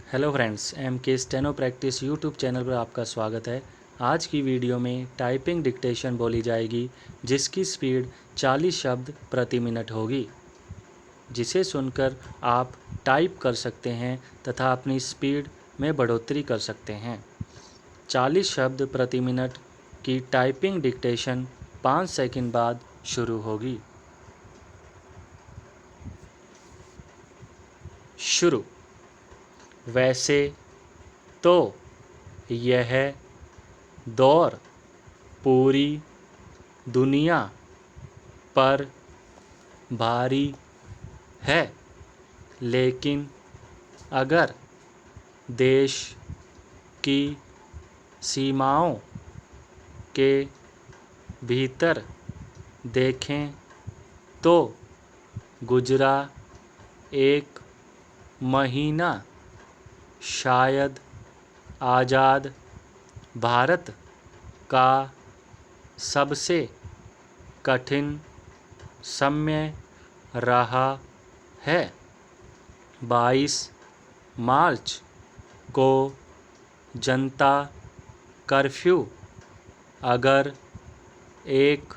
Hello friends, M के steno practice YouTube channel पर आपका स्वागत है। आज की वीडियो में टाइपिंग डिक्टेशन बोली जाएगी जिसकी स्पीड 40 शब्द प्रति मिनट होगी, जिसे सुनकर आप टाइप कर सकते हैं तथा अपनी स्पीड में बढ़ोतरी कर सकते हैं। 40 शब्द प्रति मिनट की टाइपिंग डिक्टेशन 5 सेकंड बाद शुरू होगी। शुरू। वैसे तो यह दौर पूरी दुनिया पर भारी है, लेकिन अगर देश की सीमाओं के भीतर देखें तो गुजरा एक महीना शायद आज़ाद भारत का सबसे कठिन समय रहा है। 22 मार्च को जनता कर्फ्यू अगर एक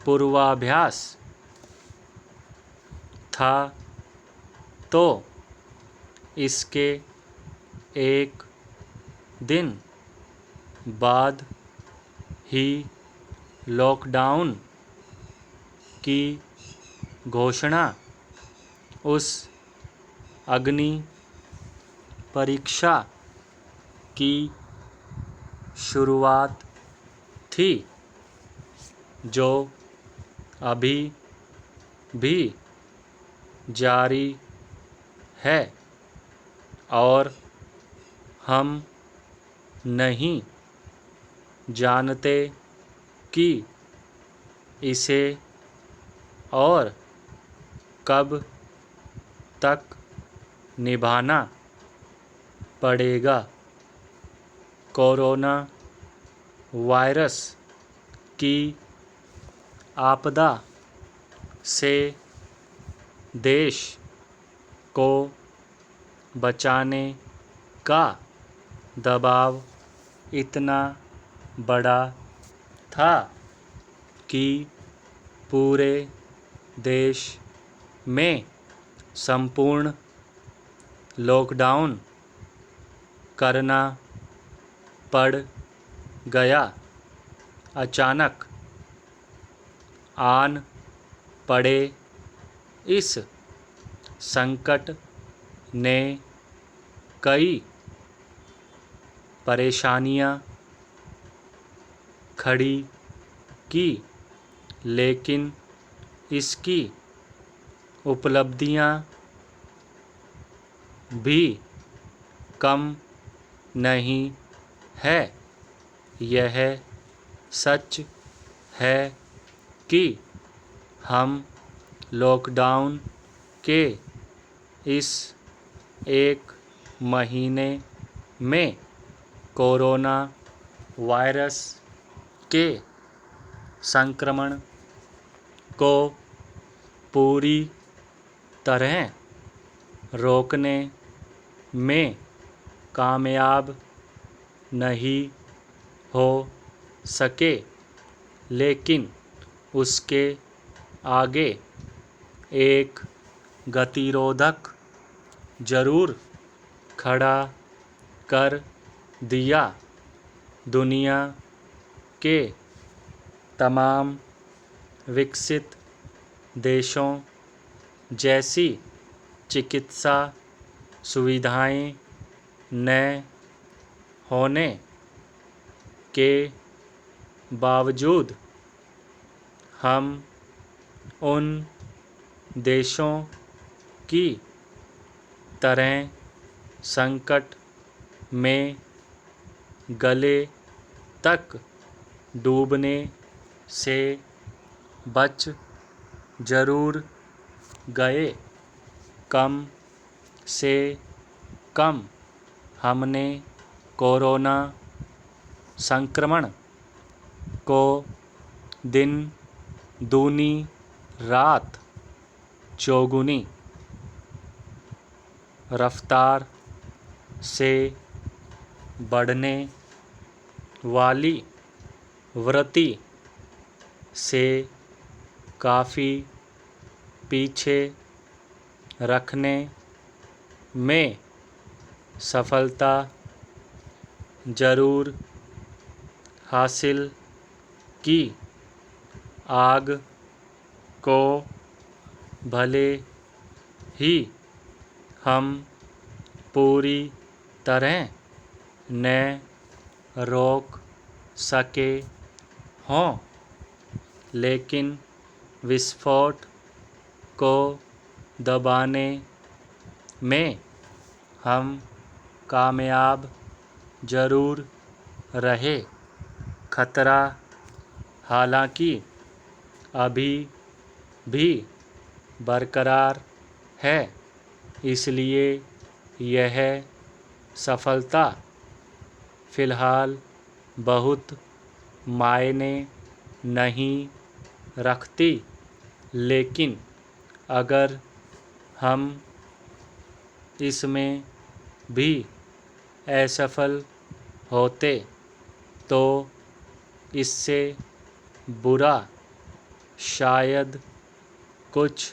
पूर्वाभ्यास था तो इसके एक दिन बाद ही लॉकडाउन की घोषणा उस अग्नि परीक्षा की शुरुआत थी जो अभी भी जारी है और हम नहीं जानते कि इसे और कब तक निभाना पड़ेगा। कोरोना वायरस की आपदा से देश को बचाने का दबाव इतना बड़ा था कि पूरे देश में संपूर्ण लॉकडाउन करना पड़ गया। अचानक आन पड़े इस संकट ने कई परेशानियां खड़ी की, लेकिन इसकी उपलब्धियां भी कम नहीं है। यह सच है कि हम लॉकडाउन के इस एक महीने में कोरोना वायरस के संक्रमण को पूरी तरह रोकने में कामयाब नहीं हो सके, लेकिन उसके आगे एक गतिरोधक जरूर खड़ा कर दिया। दुनिया के तमाम विकसित देशों जैसी चिकित्सा सुविधाएं न होने के बावजूद हम उन देशों की तरह संकट में गले तक डूबने से बच जरूर गए। कम से कम हमने कोरोना संक्रमण को दिन दूनी रात चौगुनी रफ्तार से बढ़ने वाली वृत्ति से काफ़ी पीछे रखने में सफलता जरूर हासिल की। आग को भले ही हम पूरी तरह न रोक सके हों, लेकिन विस्फोट को दबाने में हम कामयाब जरूर रहे। खतरा हालांकि अभी भी बरकरार है, इसलिए यह सफलता फ़िलहाल बहुत मायने नहीं रखती। लेकिन अगर हम इसमें भी असफल होते तो इससे बुरा शायद कुछ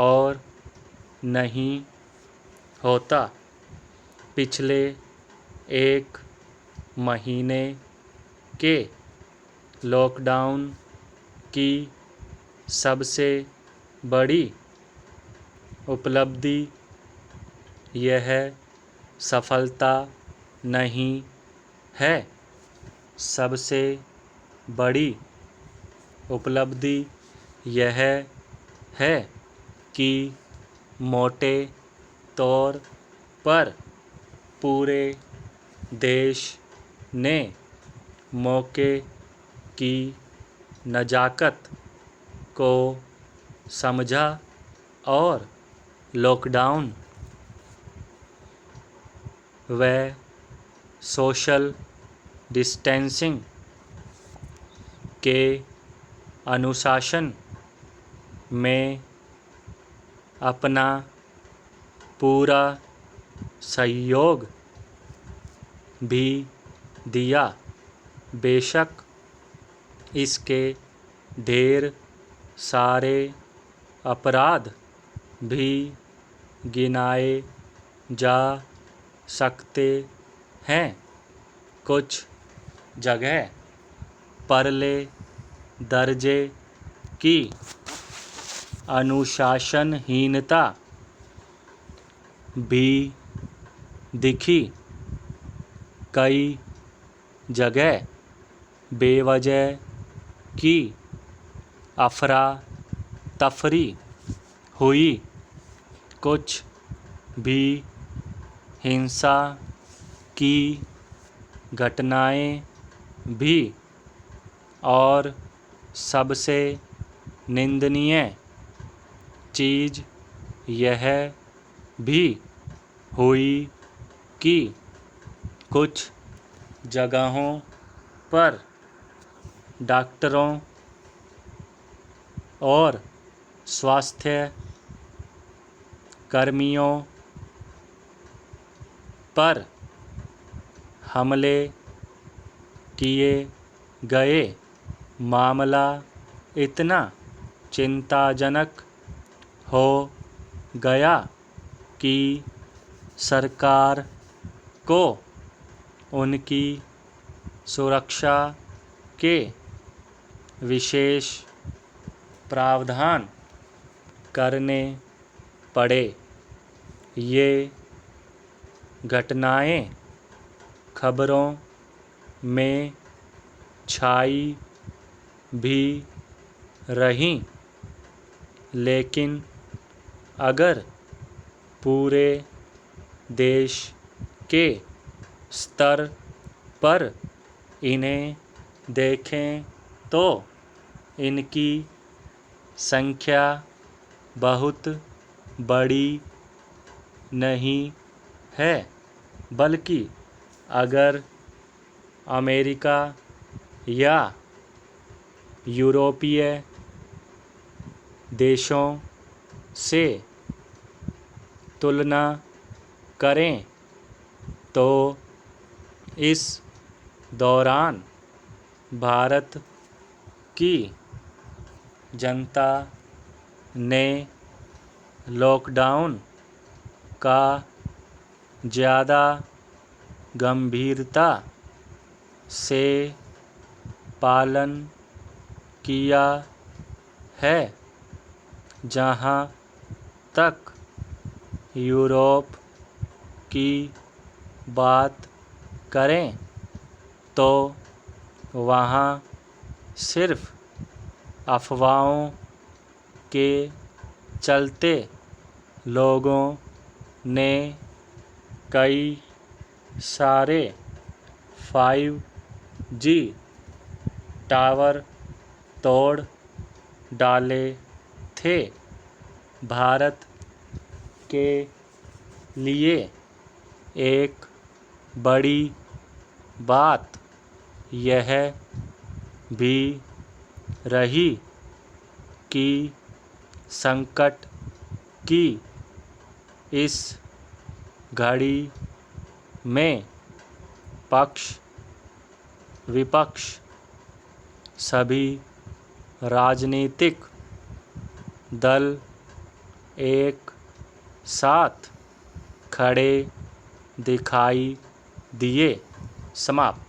और नहीं होता। पिछले एक महीने के लॉकडाउन की सबसे बड़ी उपलब्धि यह सफलता नहीं है। सबसे बड़ी उपलब्धि यह है कि मोटे तौर पर पूरे देश ने मौके की नज़ाकत को समझा और लॉकडाउन व सोशल डिस्टेंसिंग के अनुशासन में अपना पूरा सहयोग भी दिया। बेशक इसके ढेर सारे अपराध भी गिनाए जा सकते हैं। कुछ जगह परले दर्जे की अनुशासनहीनता भी दिखी। कई जगह बेवजह की अफरा तफरी हुई। कुछ भी हिंसा की घटनाएं भी, और सबसे निंदनीय चीज़ यह भी हुई कि कुछ जगहों पर डॉक्टरों और स्वास्थ्य कर्मियों पर हमले किए गए। मामला इतना चिंताजनक हो गया कि सरकार को उनकी सुरक्षा के विशेष प्रावधान करने पड़े। ये घटनाएं खबरों में छाई भी रहीं, लेकिन अगर पूरे देश के स्तर पर इन्हें देखें तो इनकी संख्या बहुत बड़ी नहीं है, बल्कि अगर अमेरिका या यूरोपीय देशों से तुलना करें तो इस दौरान भारत की जनता ने लॉकडाउन का ज़्यादा गंभीरता से पालन किया है। जहाँ तक यूरोप की बात करें तो वहाँ सिर्फ अफवाहों के चलते लोगों ने कई सारे 5G टावर तोड़ डाले थे। भारत के लिए एक बड़ी बात यह भी रही कि संकट की इस घड़ी में पक्ष विपक्ष सभी राजनीतिक दल एक साथ खड़े दिखाई दिए। समाप्त।